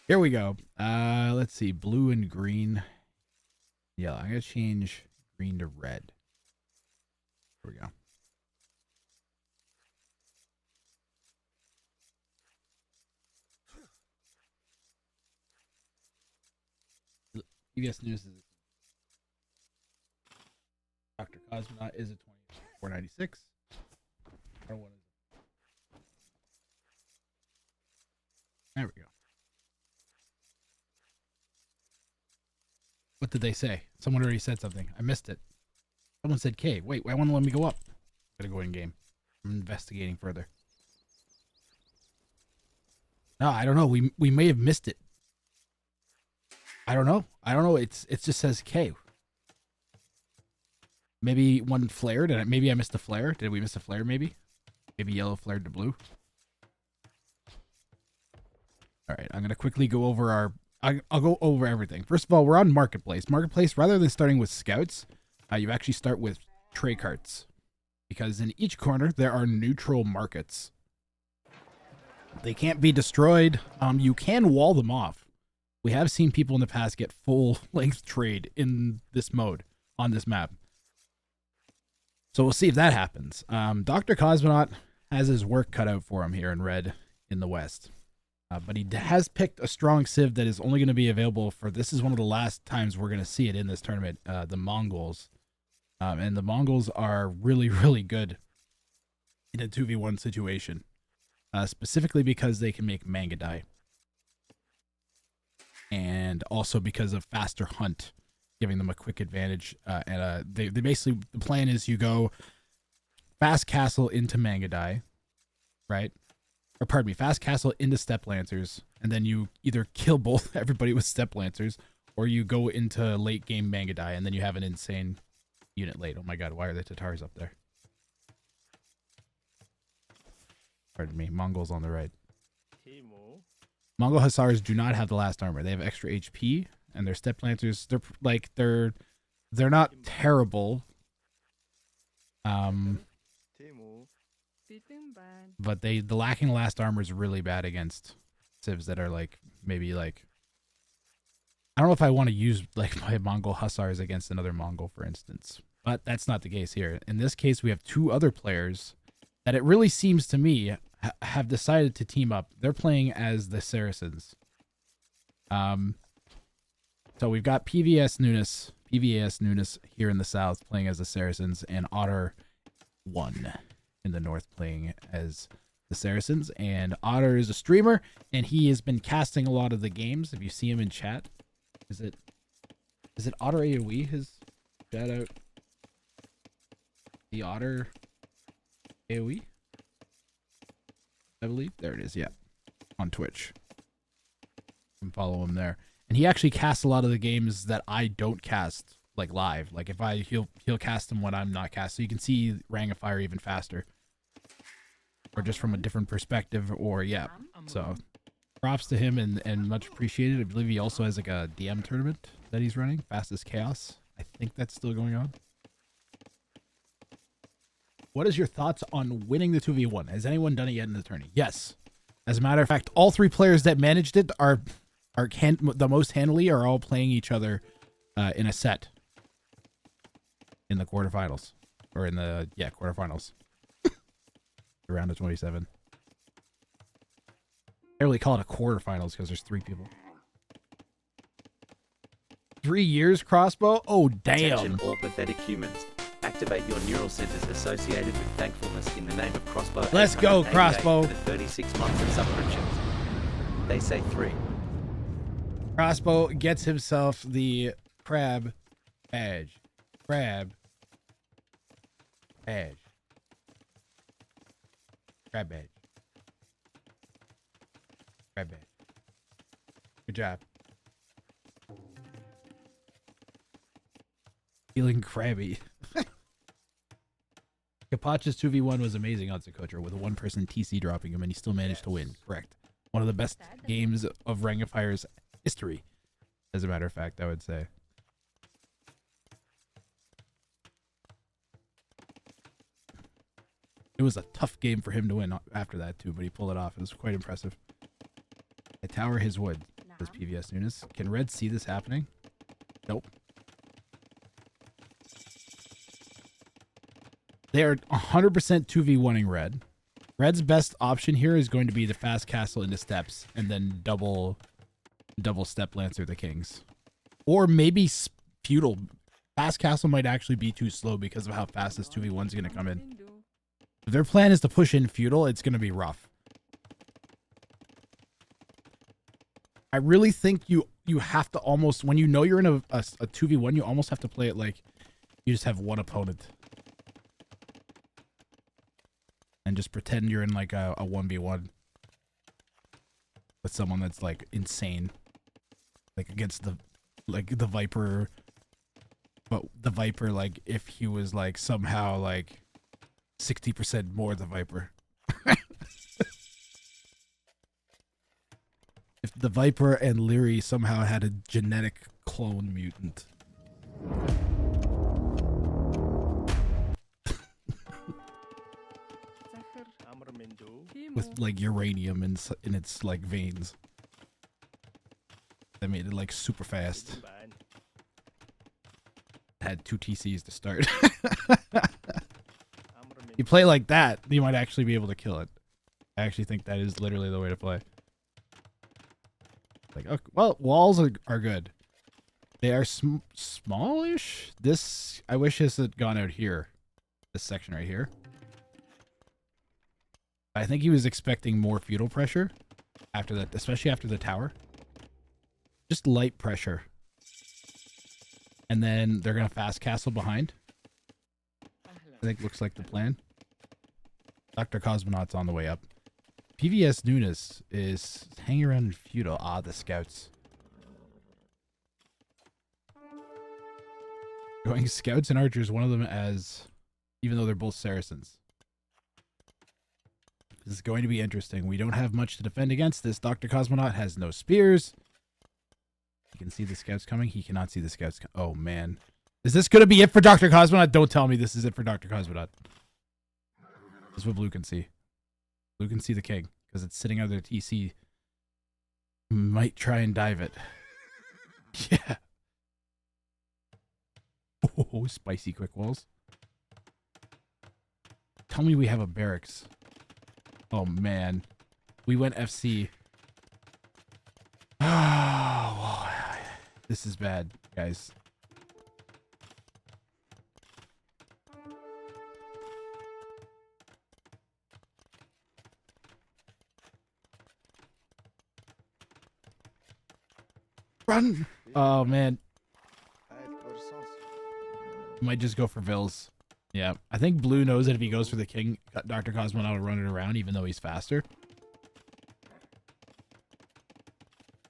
Here we go. Let's see. Blue and green. Yellow. I'm going to change green to red. Here we go. PBS News is Dr. Kozmonot is a 2496. There we go. What did they say? Someone already said something. I missed it. Someone said K. Wait, why won't let me go up? Gotta go in game. I'm investigating further. No, I don't know. We may have missed it. I don't know. It just says K. Maybe one flared, and maybe I missed a flare. Did we miss a flare? Maybe yellow flared to blue. All right, I'm gonna quickly go over I'll go over everything. First of all, we're on Marketplace. Marketplace, rather than starting with scouts, you actually start with tray carts, because in each corner there are neutral markets. They can't be destroyed. You can wall them off. We have seen people in the past get full length trade in this mode on this map. So we'll see if that happens. Dr. Kozmonot has his work cut out for him here in red in the west. But he has picked a strong civ that is only going to be available for, this is one of the last times we're going to see it in this tournament, the Mongols. And the Mongols are really, really good in a 2v1 situation. Specifically because they can make manga dye. And also because of faster hunt, giving them a quick advantage. They basically, the plan is you go fast castle into manga dye, right? Or pardon me, fast castle into step lancers, and then you either kill everybody with step lancers, or you go into late game manga dye, and then you have an insane unit late. Oh my god, why are the Tatars up there? Pardon me, Mongols on the right. Mongol Hussars do not have the last armor. They have extra HP, and their step lancers, they're not terrible. But the lacking last armor is really bad against civs that are maybe I don't know if I want to use my Mongol Hussars against another Mongol, for instance. But that's not the case here. In this case, we have two other players that it really seems to me have decided to team up. They're playing as the Saracens. So we've got Pvasnunes here in the south playing as the Saracens, and Otter 1 in the north playing as the Saracens. And Otter is a streamer, and he has been casting a lot of the games. If you see him in chat, is it Otter AoE? His shout out, the Otter AoE, I believe. There it is. Yeah, on Twitch. You can follow him there, and he actually casts a lot of the games that I don't cast live. He'll cast them when I'm not cast, so you can see Ring of Fire even faster, or just from a different perspective. Or yeah, so props to him and much appreciated. I believe he also has a DM tournament that he's running, Fastest Chaos. I think that's still going on. What is your thoughts on winning the 2v1? Has anyone done it yet in the tourney? Yes. As a matter of fact, all three players that managed it are the most handily are all playing each other in a set in the quarterfinals, or in the quarterfinals. The round of 27. I really call it a quarterfinals because there's 3 people. 3 years, Crossbow? Oh, damn. Attention all pathetic humans. Activate your neural centers associated with thankfulness in the name of Crossbow. Let's go, Crossbow. For the 36 months of subscriptions. They say 3. Crossbow gets himself the crab badge. Crab badge. Crab badge. Crab badge. Good job. Feeling crabby. Kapacha's 2v1 was amazing on Socotra with a 1-person TC dropping him, and he still managed to win. Correct. One of the best games of Ring of Fire's history, as a matter of fact, I would say. It was a tough game for him to win after that, too, but he pulled it off. It was quite impressive. I tower his wood. Says Pvasnunes. Can red see this happening? Nope. They are 100% 2v1ing red. Red's best option here is going to be the fast castle into steps and then double step lancer the kings. Or maybe feudal. Fast castle might actually be too slow because of how fast this 2v1 is going to come in. If their plan is to push in feudal, it's going to be rough. I really think you have to almost, when you know you're in a 2v1, you almost have to play it like you just have one opponent. And just pretend you're in like a 1v1 with someone that's like insane. Like against the Viper. But the Viper, like if he was like somehow like 60% more the Viper. If the Viper and Leary somehow had a genetic clone mutant. With like uranium in its like veins. That made it like super fast. Had 2 TCs to start. You play like that, you might actually be able to kill it. I actually think that is literally the way to play. Like, okay, well, walls are good. They are smallish. This, I wish this had gone out here. This section right here. I think he was expecting more feudal pressure after that, especially after the tower. Just light pressure. And then they're going to fast castle behind. I think looks like the plan. Dr. Kozmonot's on the way up. Pvasnunes is hanging around in feudal. Ah, the scouts. Going scouts and archers, one of them as, even though they're both Saracens. This is going to be interesting. We don't have much to defend against this. Dr. Kozmonot has no spears. He can see the scouts coming. He cannot see the scouts. Oh, man. Is this going to be it for Dr. Kozmonot? Don't tell me this is it for Dr. Kozmonot. This is what Blue can see. Blue can see the king because it's sitting under the TC. Might try and dive it. Yeah. Oh, spicy quick walls. Tell me we have a barracks. Oh, man. We went FC. Oh, this is bad, guys. Run! Oh, man. Might just go for Vills. Yeah, I think Blue knows that if he goes for the king, Dr. Kozmonot will run it around, even though he's faster.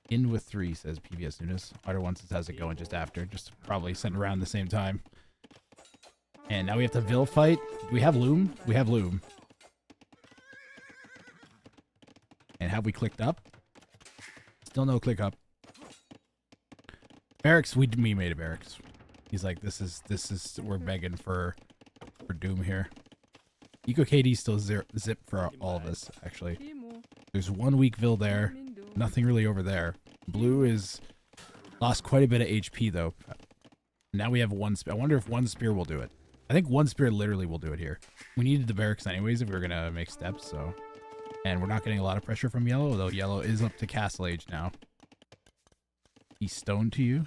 In with 3, says Pvasnunes. Otter wants us has it going just after. Just probably sent around the same time. And now we have the Vill fight. Do we have Loom? We have Loom. And have we clicked up? Still no click up. Barracks, we made a barracks. He's like, this is, we're begging for Doom here. Eco KD still zip for all of us, actually. There's 1 weak Vill there. Nothing really over there. Blue is lost quite a bit of HP, though. Now we have 1 spear. I wonder if 1 spear will do it. I think 1 spear literally will do it here. We needed the barracks anyways if we were going to make steps, so. And we're not getting a lot of pressure from yellow, though yellow is up to castle age now. He's stoned to you?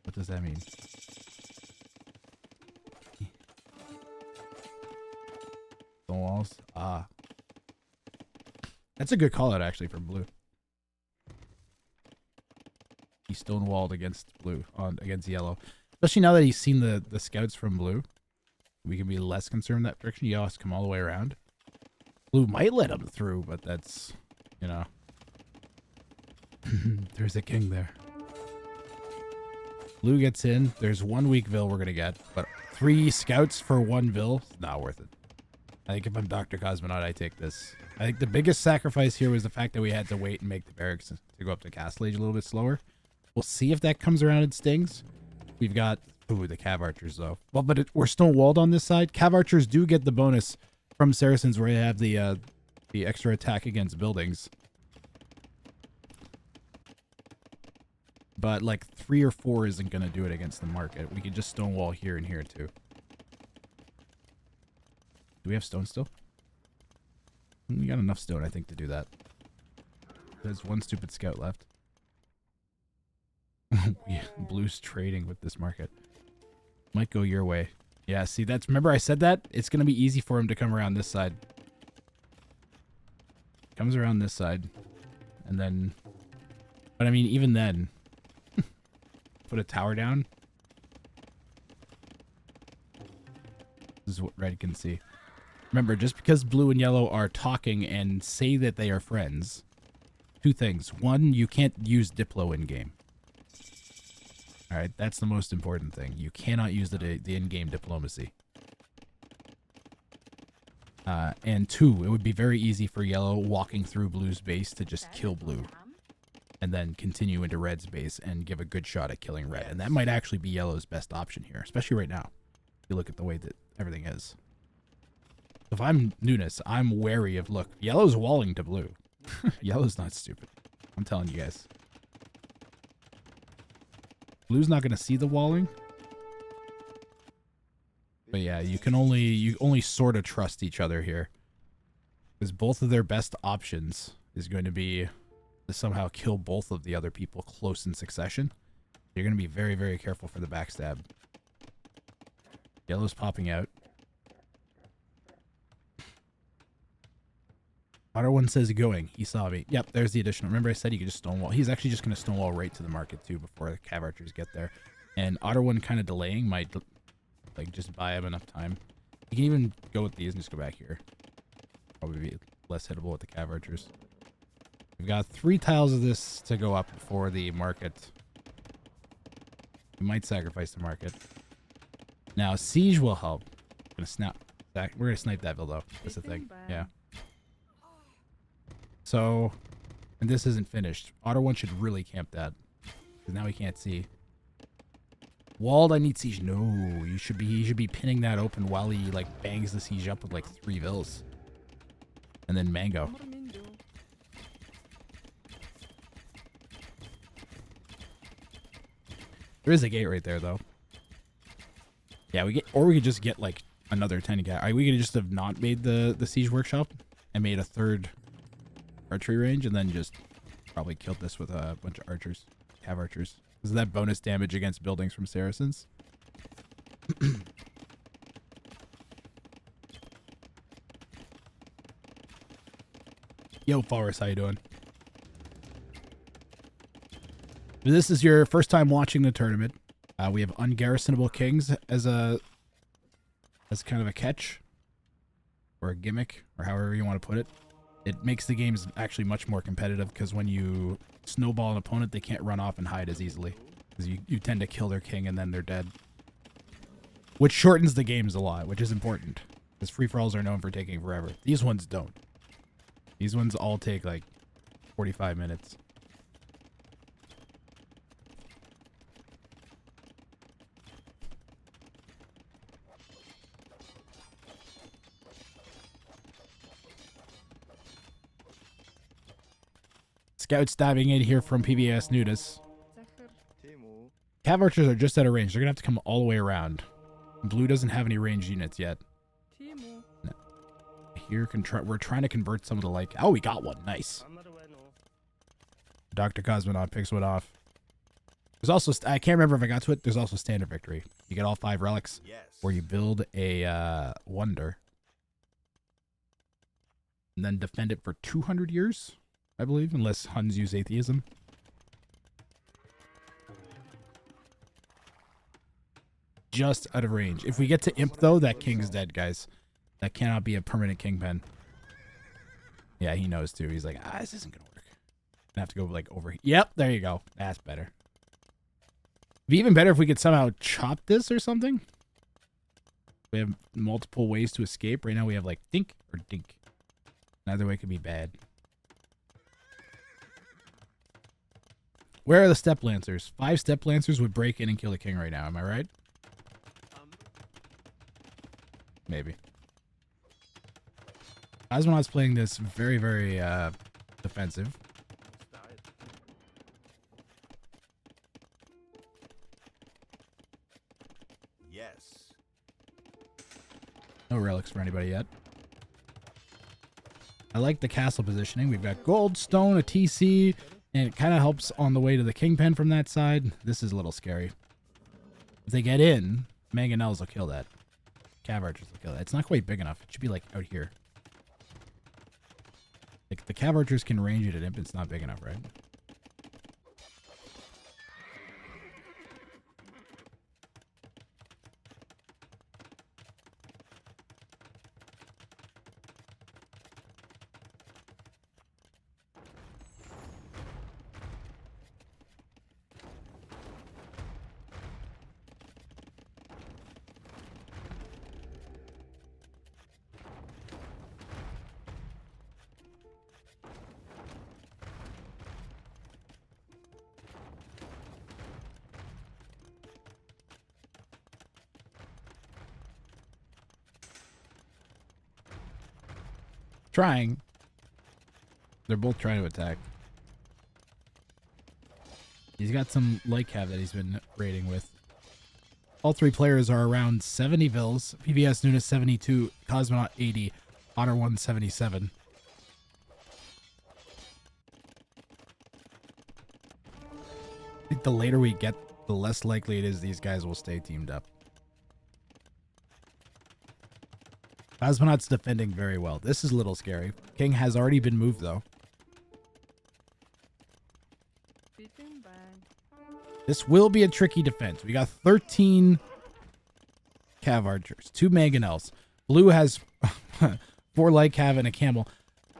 What does that mean? Stone walls? Ah. That's a good call out actually from Blue. He's stonewalled against Blue, against yellow. Especially now that he's seen the scouts from Blue. We can be less concerned in that direction. Yellow has to come all the way around. Blue might let him through, but that's, you know. There's a king there. Blue gets in. There's 1 weak Vill we're going to get. But 3 scouts for 1 Vill, not worth it. I think if I'm Dr. Kozmonot, I take this. I think the biggest sacrifice here was the fact that we had to wait and make the barracks to go up to castle age a little bit slower. We'll see if that comes around and stings. We've got, ooh, the Cav Archers, though. Well, but we're stone walled on this side. Cav Archers do get the bonus from Saracens where they have the extra attack against buildings. But like 3 or 4 isn't going to do it against the market. We could just stonewall here and here too. Do we have stone still? We got enough stone, I think, to do that. There's one stupid scout left. Blue's trading with this market. Might go your way. Yeah, see, that's... Remember I said that? It's going to be easy for him to come around this side. Comes around this side. And then... But I mean, even then... Put a tower down. This is what red can see. Remember, just because blue and yellow are talking and say that they are friends... Two things. One, you can't use Diplo in-game. Alright, that's the most important thing. You cannot use the in-game diplomacy. And two, it would be very easy for yellow walking through blue's base to just kill blue. And then continue into red's base and give a good shot at killing red. And that might actually be yellow's best option here, especially right now. If you look at the way that everything is. If I'm Nunes, I'm wary of, look, yellow's walling to blue. Yellow's not stupid. I'm telling you guys. Blue's not going to see the walling. But yeah, you only sort of trust each other here. Because both of their best options is going to be to somehow kill both of the other people close in succession. You're going to be very, very careful for the backstab. Yellow's popping out. Otter one says going. He saw me. Yep, there's the additional. Remember I said he could just stonewall. He's actually just going to stonewall right to the market too before the cav archers get there. And Otter one kind of delaying might like just buy him enough time. You can even go with these and just go back here. Probably be less hittable with the cav archers. We've got 3 tiles of this to go up before the market. We might sacrifice the market. Now siege will help. We're gonna snipe that though. That's the thing. Yeah. So, and this isn't finished. Otter one should really camp that. Because now he can't see. Walled, I need siege. No, he should be pinning that open while he like bangs the siege up with like 3 vills. And then mango. There is a gate right there though. Yeah, we could just get like another 10 cat. We could just have not made the siege workshop and made a 3rd archery range and then just probably killed this with a bunch of archers, cav archers. Is that bonus damage against buildings from Saracens? Yo, Forrest, how you doing? If this is your first time watching the tournament, we have ungarrisonable kings as kind of a catch or a gimmick or however you want to put it. It makes the games actually much more competitive because when you snowball an opponent, they can't run off and hide as easily because you tend to kill their king and then they're dead, which shortens the games a lot, which is important because free-for-alls are known for taking forever. These ones don't. These ones all take like 45 minutes. Scouts diving in here from Pvasnunes. Cav archers are just out of range. They're going to have to come all the way around. Blue doesn't have any ranged units yet. No. Here, we're trying to convert some of the like... Oh, we got one. Nice. Dr. Kozmonot picks one off. There's also... I can't remember if I got to it. There's also standard victory. You get all 5 relics. Yes. Where you build a wonder. And then defend it for 200 years. I believe, unless Huns use atheism. Just out of range. If we get to Imp, though, that king's dead, guys. That cannot be a permanent kingpin. Yeah, he knows, too. He's like, this isn't going to work. I have to go, like, over here. Yep, there you go. That's better. It'd be even better if we could somehow chop this or something. We have multiple ways to escape. Right now we have, like, dink or dink. Neither way could be bad. Where are the step lancers? 5 step lancers would break in and kill the king right now. Am I right? Maybe. Kozmonot's playing this very, very defensive. No relics for anybody yet. I like the castle positioning. We've got gold, stone, a TC, and it kind of helps on the way to the kingpin from that side. This is a little scary. If they get in, mangonels will kill that. Cav archers will kill that. It's not quite big enough. It should be like out here. Like the cav archers can range it at imp. It's not big enough, right? Trying. They're both trying to attack. He's got some light cav that he's been raiding with. All three players are around 70 vills. Pvasnunes 72, Kozmonot 80, Otter 177. I think the later we get, the less likely it is these guys will stay teamed up. Kozmonot's defending very well. This is a little scary. King has already been moved, though. This will be a tricky defense. We got 13 cav archers, 2 mangonels. Blue has 4 light cav and a camel.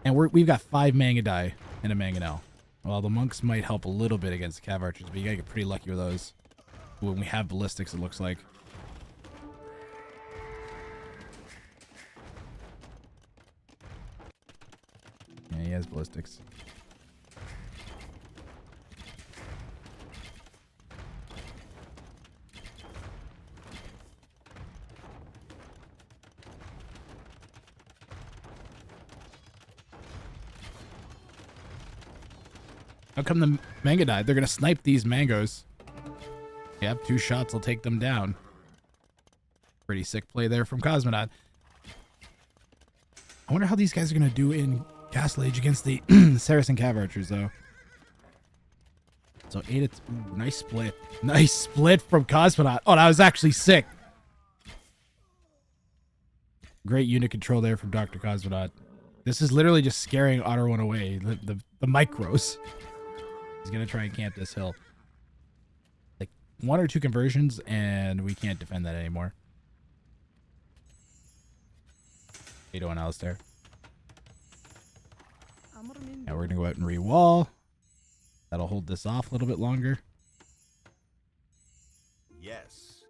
And we've got 5 mangadai and a mangonel. Well, the monks might help a little bit against the cav archers, but you gotta get pretty lucky with those. When we have ballistics, it looks like. Yeah, he has ballistics. How come the manga died? They're going to snipe these mangoes. Yep, 2 shots will take them down. Pretty sick play there from Kozmonot. I wonder how these guys are going to do in Castle Age against the Saracen Cav Archers, though. So 8 ooh, nice split. Nice split from Kozmonot. Oh, that was actually sick. Great unit control there from Dr. Kozmonot. This is literally just scaring Otter 1 away. The micros. He's going to try and camp this hill. Like 1 or 2 conversions, and we can't defend that anymore. How you doing, Alistair? Now we're going to go out and re-wall. That'll hold this off a little bit longer. Yes.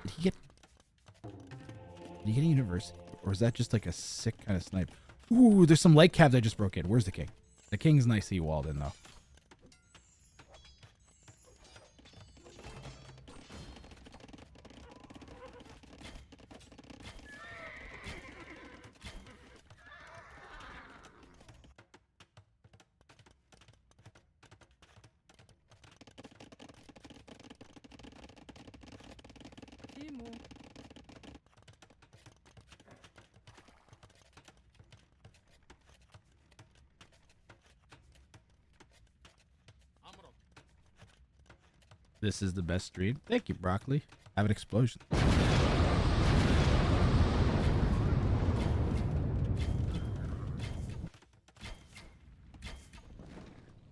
Did he get a university? Or is that just like a sick kind of snipe? Ooh, there's some light cav that just broke in. Where's the king? The king's nicely walled in, though. This is the best stream. Thank you, Broccoli. Have an explosion.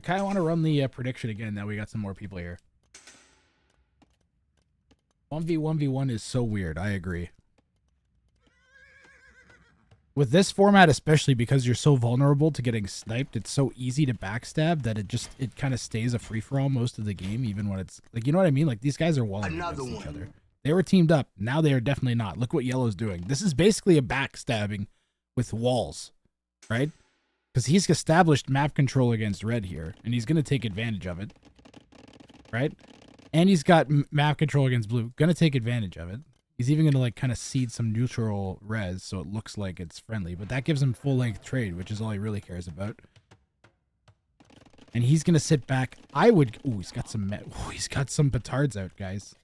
Kind of want to run the prediction again. Now we got some more people here. 1v1v1 is so weird. I agree. With this format, especially because you're so vulnerable to getting sniped, it's so easy to backstab that it kind of stays a free-for-all most of the game, even when it's like, you know what I mean? Like, these guys are walling against each other. They were teamed up. Now they are definitely not. Look what yellow's doing. This is basically a backstabbing with walls, right? Because he's established map control against red here, and he's going to take advantage of it, right? And he's got map control against blue. Going to take advantage of it. He's even going to like kind of seed some neutral res so it looks like it's friendly. But that gives him full-length trade, which is all he really cares about. And he's going to sit back. I would... Ooh, he's got some... Ooh, he's got some petards out, guys.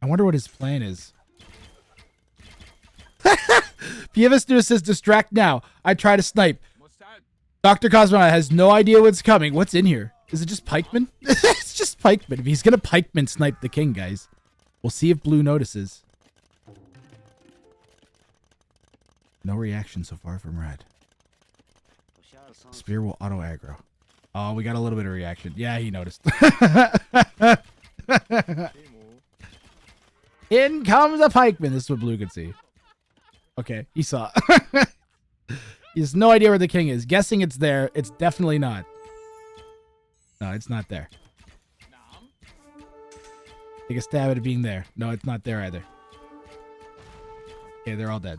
I wonder what his plan is. Pvasnunes says, distract now. I try to snipe. Dr. Kozmonot has no idea what's coming. What's in here? Is it just pikemen? It's just pikemen. If he's going to pikeman snipe the king, guys. We'll see if Blue notices. No reaction so far from Red. Spear will auto aggro. Oh, we got a little bit of reaction. Yeah, he noticed. In comes a pikeman. This is what Blue could see. Okay, he saw. He has no idea where the king is. Guessing it's there. It's definitely not. No, it's not there. Take a stab at it being there. No, it's not there either. Okay, they're all dead.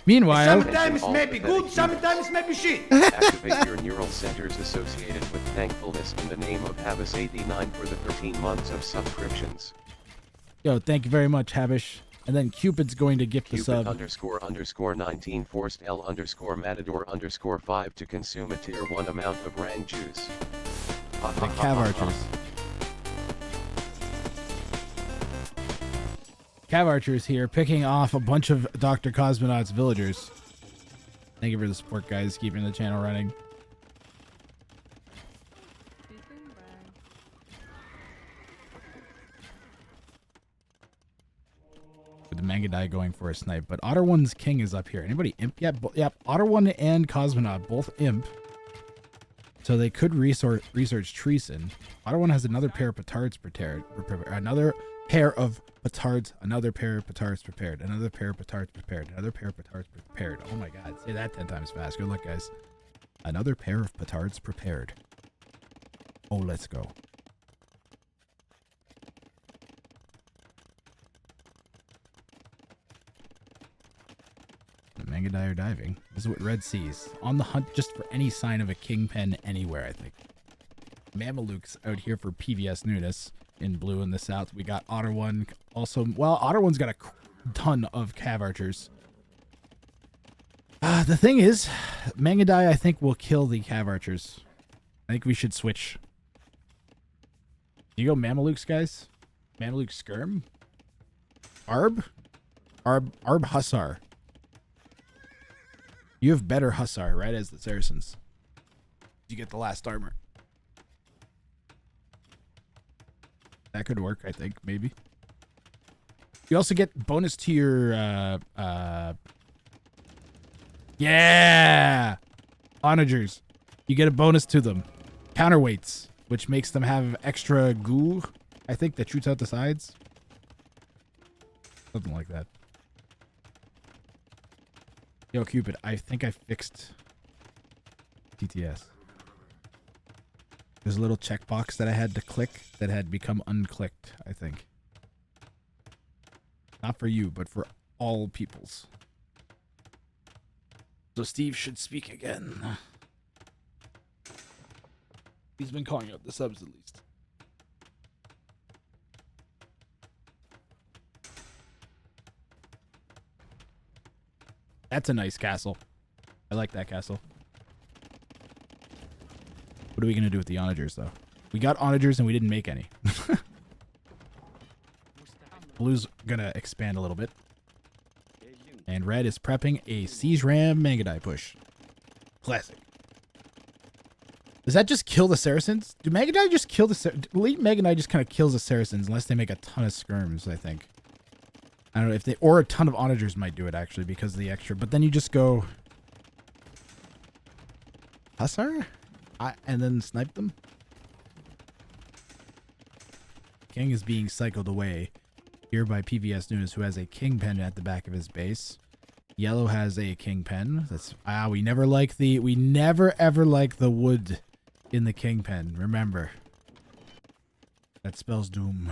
Meanwhile, sometimes it may be good, sometimes it may be shit. Activate your neural centers associated with thankfulness in the name of Habish89 for the 13 months of subscriptions. Yo, thank you very much, Habish. And then Cupid's going to gift the sub. Cupid__19 forced L_Matador_5 to consume a tier 1 amount of Rang juice. The Cav Archers. Cav Archers here, picking off a bunch of Dr. Kozmonot's villagers. Thank you for the support, guys, keeping the channel running. With the Mangadai going for a snipe, but Otter 1's king is up here. Anybody imp yet? Yep, Otter 1 and Kozmonot both imp. So they could research Treason. Otter 1 has another pair of petards prepared. Another pair of petards. Another pair of petards prepared. Another pair of petards prepared. Another pair of petards prepared. Oh my god, say that 10 times fast. Good luck, guys. Another pair of petards prepared. Oh, let's go. The Mangadai are diving. This is what Red sees. On the hunt just for any sign of a kingpin anywhere, I think. Mamelukes out here for Pvasnunes in blue in the south. We got Otter 1. Also, well, Otter 1's got a ton of Cav Archers. The thing is, Mangadai, I think, will kill the Cav Archers. I think we should switch. Do you go Mamelukes, guys? Mameluke Skirm? Arb Hussar. You have better Hussar, right, as the Saracens. You get the last armor. That could work, I think, maybe. You also get bonus to your, yeah! Onagers. You get a bonus to them. Counterweights, which makes them have extra goo, I think, that shoots out the sides. Something like that. Yo, Cupid, I think I fixed TTS. There's a little checkbox that I had to click that had become unclicked, I think. Not for you, but for all peoples. So Steve should speak again. He's been calling out the subs at least. That's a nice castle. I like that castle. What are we going to do with the onagers, though? We got onagers and we didn't make any. Blue's going to expand a little bit. And red is prepping a Siege Ram Mangadai push. Classic. Does that just kill the Saracens? Do Mangadai just kill the Elite Mangadai just kind of kills the Saracens unless they make a ton of skirms, I think. I don't know if they, or a ton of onagers might do it actually because of the extra, but then you just go Hussar and then snipe them. King is being cycled away here by Pvasnunes, who has a kingpin at the back of his base. Yellow has a kingpin. That's we never ever like the wood in the kingpin. Remember, that spells doom.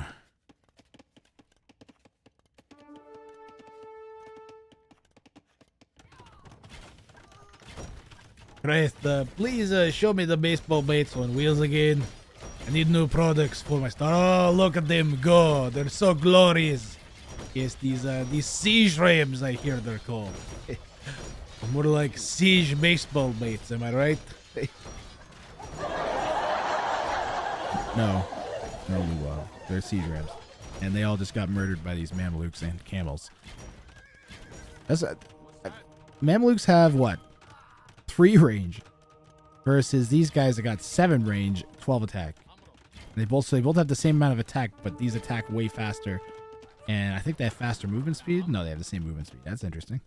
Great, please show me the baseball baits on wheels again. I need new products for my store. Oh, look at them go. They're so glorious. Yes, these siege rams, I hear they're called. More like siege baseball baits, am I right? No, they're siege rams. And they all just got murdered by these Mamelukes and camels. Mamelukes have what? 3 range. Versus these guys that got 7 range, 12 attack. And they both have the same amount of attack, but these attack way faster. And I think they have faster movement speed. No, they have the same movement speed. That's interesting.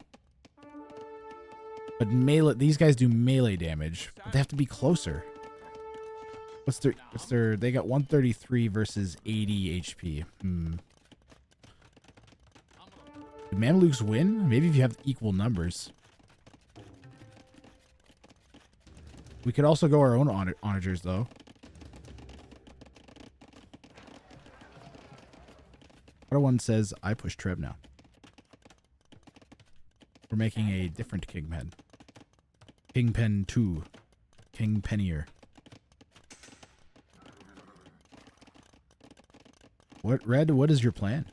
But melee, these guys do melee damage. But they have to be closer. What's their they got 133 versus 80 HP. Do Mamelukes win? Maybe if you have equal numbers. We could also go our own onagers though. Other one says I push Treb now. We're making a different Kingpen. Kingpen 2. Kingpenier. Red, what is your plan?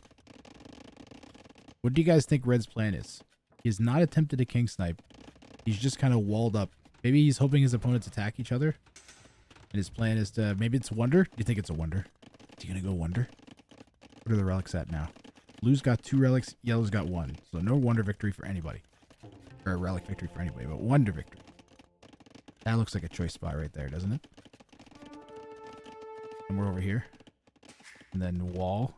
What do you guys think Red's plan is? He has not attempted a king snipe. He's just kind of walled up. Maybe he's hoping his opponents attack each other. And his plan is to... Maybe it's Wonder? Do you think it's a Wonder? Is he going to go Wonder? What are the relics at now? Blue's got 2 relics. Yellow's got 1. So no Wonder victory for anybody. Or a relic victory for anybody. But Wonder victory. That looks like a choice spot right there, doesn't it? And we're over here. And then wall.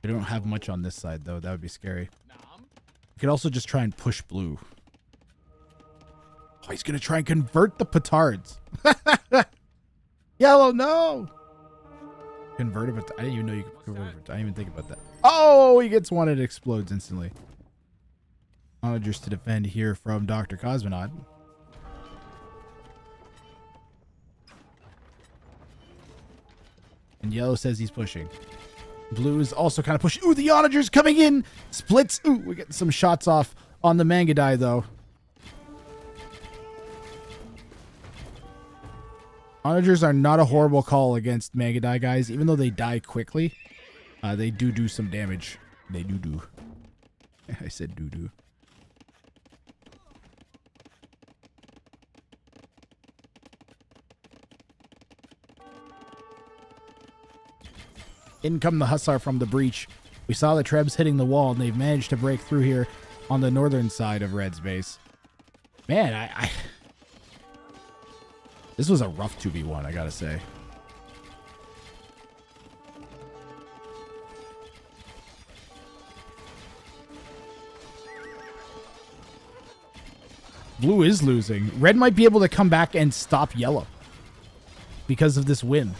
We don't have much on this side, though. That would be scary. We could also just try and push blue. Oh, he's going to try and convert the petards. Yellow, no! Convert it, I didn't even know you could convert it. I didn't even think about that. Oh, he gets one. It explodes instantly. Onagers to defend here from Dr. Kozmonot. And yellow says he's pushing. Blue is also kind of pushing. Ooh, the onagers coming in. Splits. Ooh, we're getting some shots off on the Mangadai, though. Onagers are not a horrible call against Mangadai guys. Even though they die quickly, they do some damage. They do. I said do. In come the Hussar from the breach. We saw the Trebs hitting the wall, and they've managed to break through here on the northern side of Red's base. Man, I this was a rough 2v1, I gotta say. Blue is losing. Red might be able to come back and stop yellow because of this win.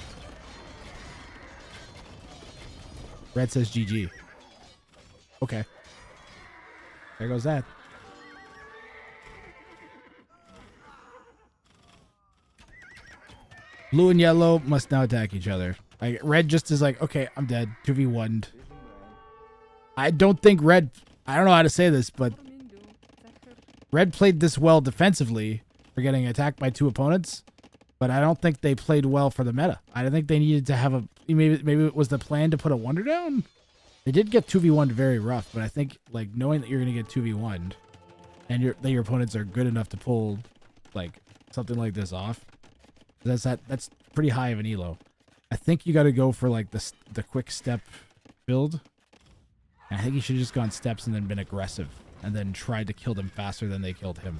Red says GG. Okay. There goes that. Blue and yellow must now attack each other. Like, red just is like, okay, I'm dead. 2v1'd. I don't think red... I don't know how to say this, but... Red played this well defensively for getting attacked by 2 opponents. But I don't think they played well for the meta. I don't think they needed to have a... Maybe it was the plan to put a Wonder down? They did get 2v1'd very rough, but I think, like, knowing that you're going to get 2v1'd and that your opponents are good enough to pull, like, something like this off, that's pretty high of an elo. I think you got to go for, like, the quick step build. And I think he should have just gone steps and then been aggressive and then tried to kill them faster than they killed him.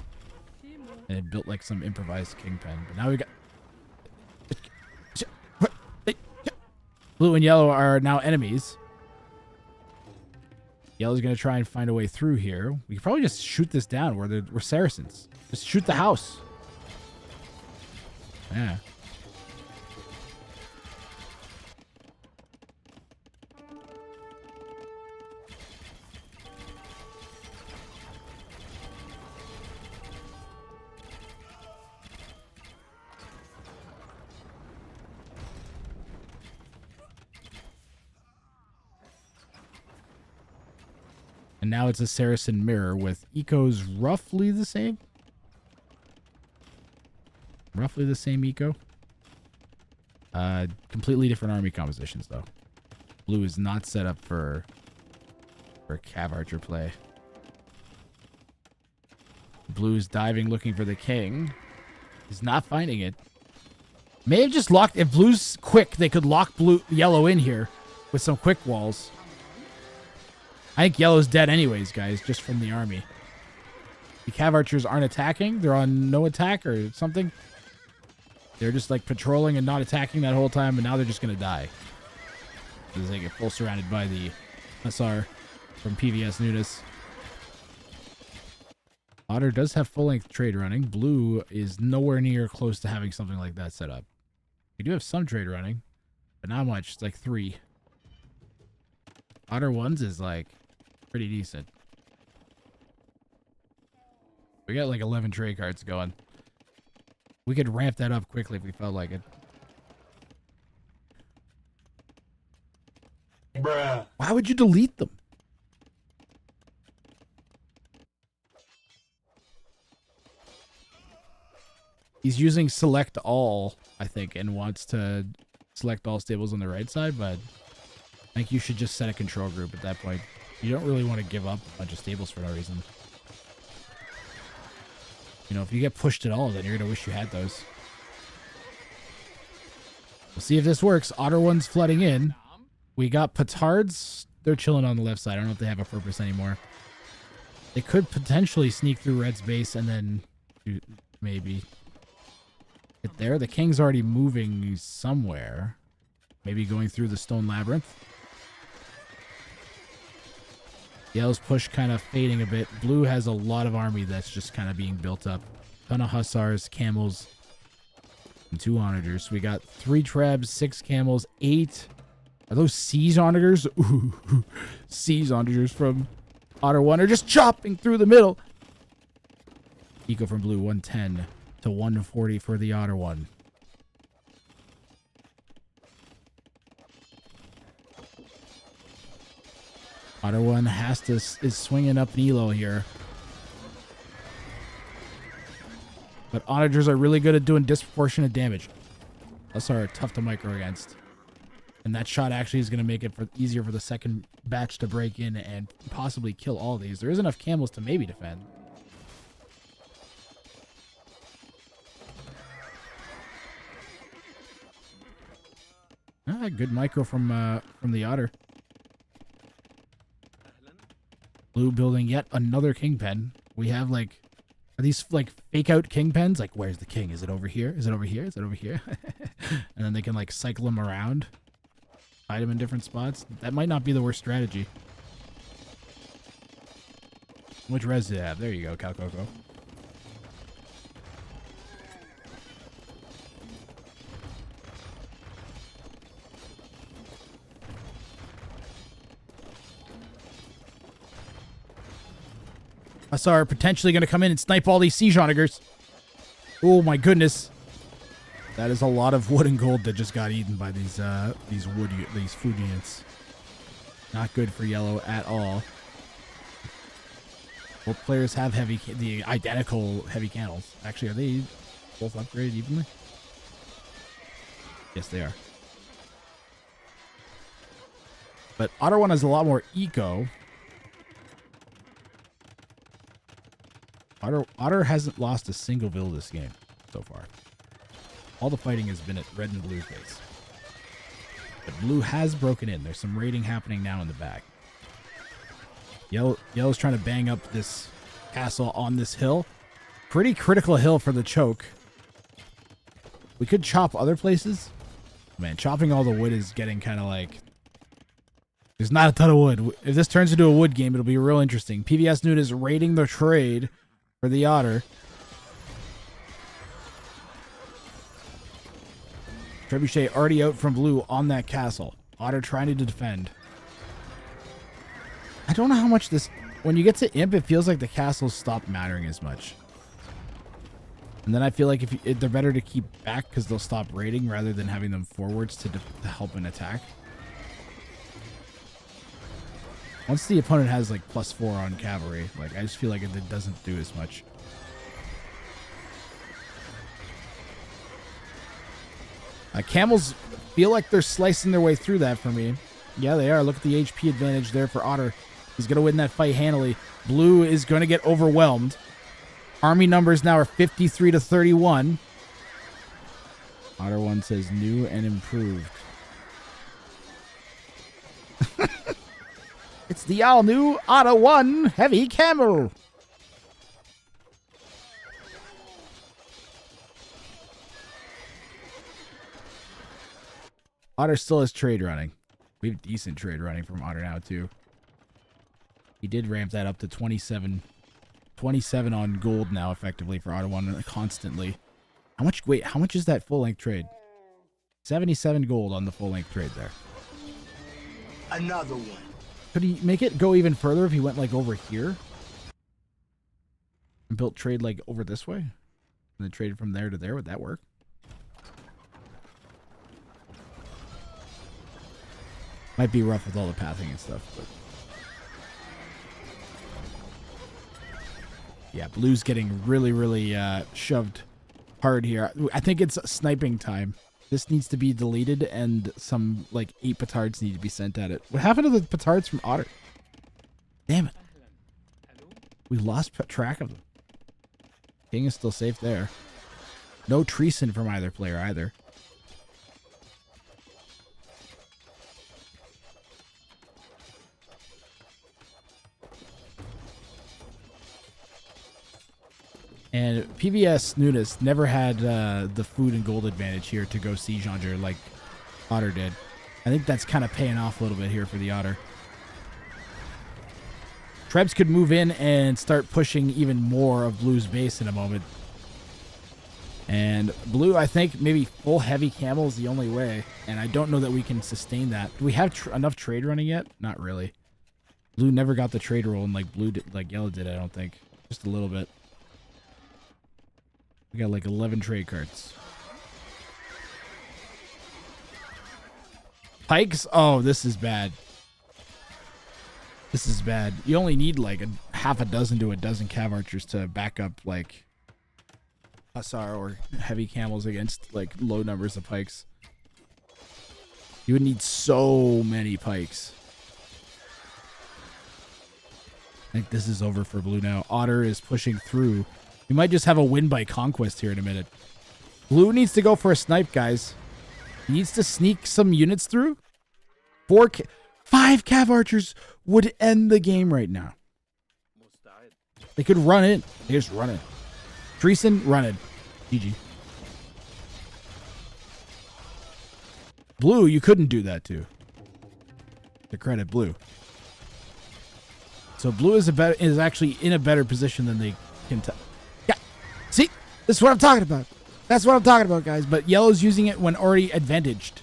And it built, like, some improvised Kingpen. But now we got... Blue and yellow are now enemies. Yellow's going to try and find a way through here. We could probably just shoot this down. We're Saracens. Just shoot the house. Yeah. And now it's a Saracen mirror with ecos roughly the same. Roughly the same eco. Completely different army compositions, though. Blue is not set up for Cav Archer play. Blue's diving looking for the king. He's not finding it. May have just locked. If blue's quick, they could lock yellow in here with some quick walls. I think yellow's dead anyways, guys, just from the army. The cav archers aren't attacking. They're on no attack or something. They're just like patrolling and not attacking that whole time, and now they're just going to die. Because they get full surrounded by the SR from Pvasnunes. Otter does have full-length trade running. Blue is nowhere near close to having something like that set up. We do have some trade running, but not much. It's like 3. Otter 1's is like pretty decent. We got like 11 trade cards going. We could ramp that up quickly if we felt like it. Bruh. Why would you delete them? He's using select all, I think, and wants to select all stables on the right side, but I think you should just set a control group at that point. You don't really want to give up a bunch of stables for no reason. You know, if you get pushed at all, then you're going to wish you had those. We'll see if this works. Otter 1's flooding in. We got petards. They're chilling on the left side. I don't know if they have a purpose anymore. They could potentially sneak through red's base and then maybe get there. The king's already moving somewhere. Maybe going through the stone labyrinth. Yellow's push kind of fading a bit. Blue has a lot of army that's just kind of being built up. Ton of hussars, camels, and 2 onagers. We got 3 trebs, 6 camels, 8. Are those siege onagers? Ooh, siege onagers from Otter 1 are just chopping through the middle. Eco from blue, 110 to 140 for the Otter 1. Otter 1 is swinging up an elo here. But onagers are really good at doing disproportionate damage. Thus are tough to micro against. And that shot actually is going to make it easier for the second batch to break in and possibly kill all these. There is enough camels to maybe defend. Good micro from the Otter. Blue building yet another king pen. We have like, are these like fake out king pens? Like, where's the king? Is it over here? Is it over here? Is it over here? And then they can like cycle him around, hide him in different spots. That might not be the worst strategy. Which res do they have? There you go, Calcoco. Hussar potentially going to come in and snipe all these siege onagers. Oh my goodness. That is a lot of wood and gold that just got eaten by these food units. Not good for yellow at all. Both players have the identical heavy cannons. Actually, are they both upgraded evenly? Yes, they are. But Otter 1 has a lot more eco. Otter hasn't lost a single build this game so far. All the fighting has been at red and blue's base. But blue has broken in. There's some raiding happening now in the back. Yellow's trying to bang up this castle on this hill. Pretty critical hill for the choke. We could chop other places. Man, chopping all the wood is getting kind of like... There's not a ton of wood. If this turns into a wood game, it'll be real interesting. Pvasnunes is raiding the trade for the Otter. Trebuchet already out from blue on that castle. Otter trying to defend. I don't know how much this... When you get to Imp, it feels like the castles stop mattering as much. And then I feel like if they're better to keep back because they'll stop raiding rather than having them forwards to help an attack. Once the opponent has like +4 on cavalry, like I just feel like it doesn't do as much. Camels feel like they're slicing their way through that for me. Yeah, they are. Look at the HP advantage there for Otter. He's going to win that fight handily. Blue is going to get overwhelmed. Army numbers now are 53 to 31. Otter 1 says new and improved. It's the all-new Otter 1 Heavy Camel. Otter still has trade running. We have decent trade running from Otter now, too. He did ramp that up to 27 on gold now, effectively, for Otter 1 constantly. How much, wait, how much is that full-length trade? 77 gold on the full-length trade there. Another one. Could he make it go even further if he went, like, over here? And built trade, like, over this way? And then traded from there to there? Would that work? Might be rough with all the pathing and stuff, but... Yeah, blue's getting really, really shoved hard here. I think it's sniping time. This needs to be deleted, and some, like, 8 petards need to be sent at it. What happened to the petards from Otter? Damn it. We lost track of them. King is still safe there. No treason from either player either. And Pvasnunes never had the food and gold advantage here to go Siege Hunter like Otter did. I think that's kind of paying off a little bit here for the Otter. Trebs could move in and start pushing even more of Blue's base in a moment. And Blue, I think maybe full heavy camel is the only way. And I don't know that we can sustain that. Do we have enough trade running yet? Not really. Blue never got the trade roll, and like Yellow did, I don't think. Just a little bit. We got like 11 trade cards. Pikes? Oh, this is bad. This is bad. You only need like half a dozen to a dozen cav archers to back up like hussar or heavy camels against like low numbers of pikes. You would need so many pikes. I think this is over for Blue now. Otter is pushing through. We might just have a win by conquest here in a minute. Blue needs to go for a snipe, guys. He needs to sneak some units through. 5 cav archers would end the game right now. They could run it. They just run it. Treason, run it. GG. Blue, you couldn't do that too. To credit Blue. So Blue is actually in a better position than they can tell. Yeah. See? This is what I'm talking about. That's what I'm talking about, guys. But Yellow's using it when already advantaged.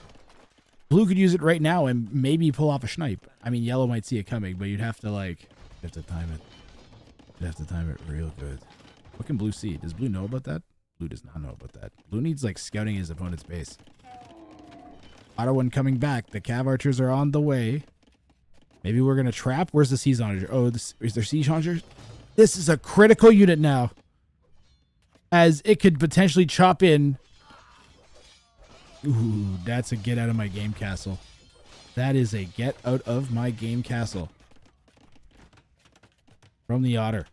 Blue could use it right now and maybe pull off a snipe. I mean, Yellow might see it coming, but you'd have to, like... You have to time it. You'd have to time it real good. What can Blue see? Does Blue know about that? Blue does not know about that. Blue needs, like, scouting his opponent's base. Otter 1 coming back. The cav archers are on the way. Maybe we're going to trap. Where's the siege hunter? Oh, is there siege hunters? This is a critical unit now. As it could potentially chop in. Ooh, that's a get out of my game castle. That is a get out of my game castle. From the Otter.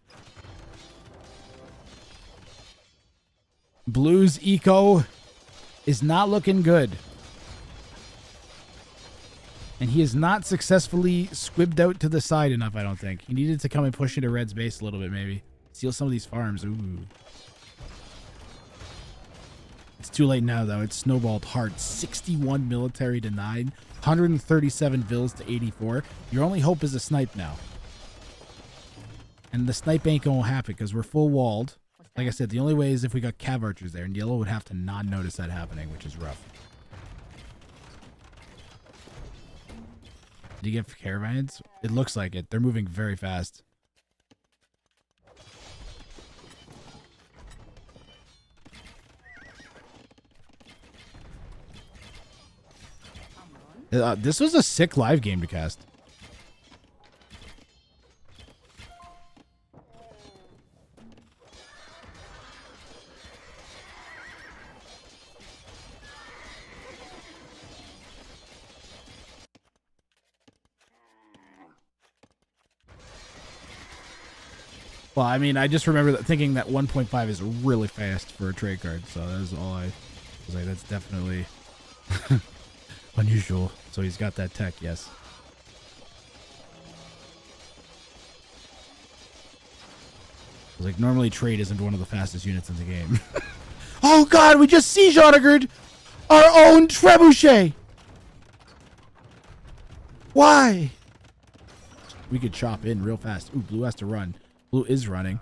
Blue's eco is not looking good. And he is not successfully squibbed out to the side enough, I don't think. He needed to come and push into Red's base a little bit, maybe. Steal some of these farms. Ooh. It's too late now, though. It's snowballed hard. 61 military to 9. 137 vills to 84. Your only hope is a snipe now. And the snipe ain't gonna happen because we're full walled. Like I said, the only way is if we got cav archers there. And Yellow would have to not notice that happening, which is rough. Did you get caravans? It looks like it. They're moving very fast. This was a sick live game to cast. Well, I mean, I just remember thinking that 1.5 is really fast for a trade card, so that is all I was like, that's definitely unusual. So he's got that tech, yes. I was like, normally trade isn't one of the fastest units in the game. Oh god, we just siege Ottergard our own trebuchet. Why? We could chop in real fast. Ooh, blue has to run. Blue is running.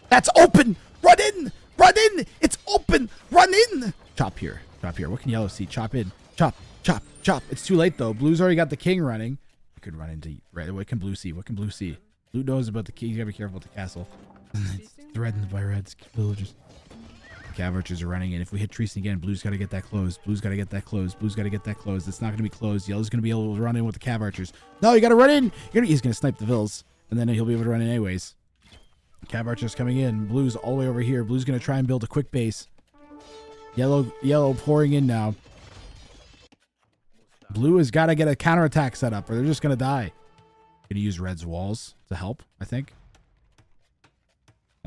That's open! Run in! Run in! It's open! Run in! Chop here. Chop here. What can yellow see? Chop in. Chop. Chop. Chop. It's too late though. Blue's already got the king running. You could run into red. What can blue see? What can blue see? Blue knows about the king. You gotta be careful with the castle. It's threatened by red's villagers. Cav archers are running in. If we hit Treason again, blue's got to get that closed. Blue's got to get that closed. Blue's got to get that closed. It's not going to be closed. Yellow's going to be able to run in with the cav archers. No, you got to run in. He's going to snipe the vills, and then he'll be able to run in anyways. Cav archers coming in. Blue's all the way over here. Blue's going to try and build a quick base. Yellow pouring in now. Blue has got to get a counterattack set up, or they're just going to die. Going to use red's walls to help, I think.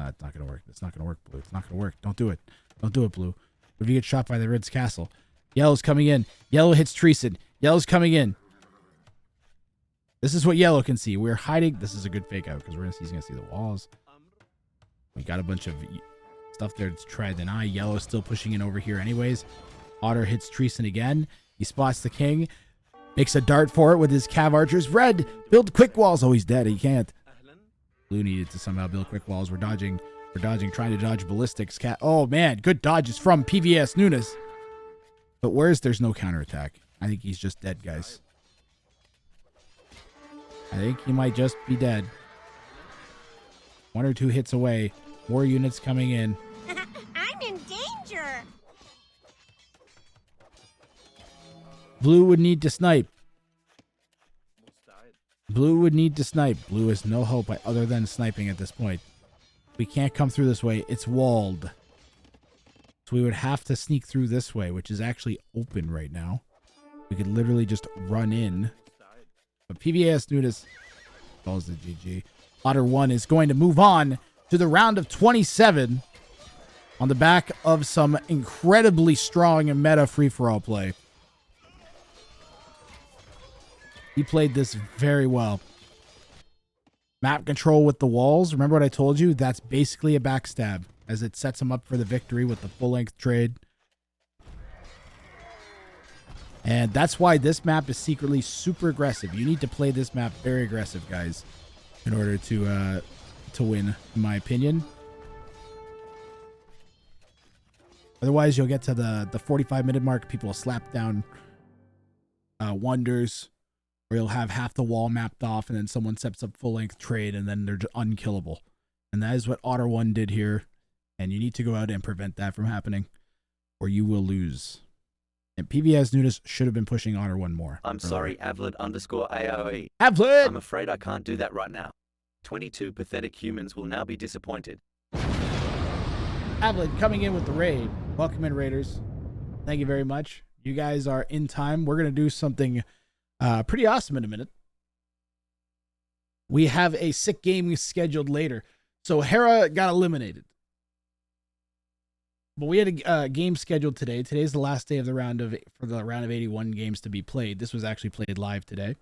It's not going to work. It's not going to work, blue. It's not going to work. Don't do it. Don't do it, blue. What if you get shot by the red's castle? Yellow's coming in. Yellow hits Treason. Yellow's coming in. This is what yellow can see. We're hiding. This is a good fake out because he's going to see the walls. We got a bunch of stuff there to try to deny. Yellow's still pushing in over here anyways. Otter hits Treason again. He spots the king. Makes a dart for it with his cav archers. Red, build quick walls. Oh, he's dead. He can't. Blue needed to somehow build quick walls. We're dodging, trying to dodge ballistics. Oh man, good dodges from Pvasnunes. But there's no counterattack. I think he's just dead, guys. I think he might just be dead. 1 or 2 hits away. More units coming in. I'm in danger. Blue would need to snipe. Blue would need to snipe. Blue has no hope other than sniping at this point. We can't come through this way. It's walled. So we would have to sneak through this way, which is actually open right now. We could literally just run in. But Pvasnunes calls the GG. Otter 1 is going to move on to the round of 27 on the back of some incredibly strong and meta free-for-all play. He played this very well. Map control with the walls. Remember what I told you? That's basically a backstab as it sets him up for the victory with the full-length trade. And that's why this map is secretly super aggressive. You need to play this map very aggressive, guys, in order to win, in my opinion. Otherwise, you'll get to the 45-minute mark. People will slap down wonders. Or you'll have half the wall mapped off, and then someone sets up full-length trade, and then they're just unkillable. And that is what Otter 1 did here. And you need to go out and prevent that from happening, or you will lose. And Pvasnunes should have been pushing Otter 1 more. I'm sorry, Avlid_AOE. Avlid! I'm afraid I can't do that right now. 22 pathetic humans will now be disappointed. Avlid coming in with the raid. Welcome in, Raiders. Thank you very much. You guys are in time. We're going to do something pretty awesome in a minute. We have a sick game scheduled later. So Hera got eliminated. But we had a game scheduled today. Today's the last day of the round of 81 games to be played. This was actually played live today.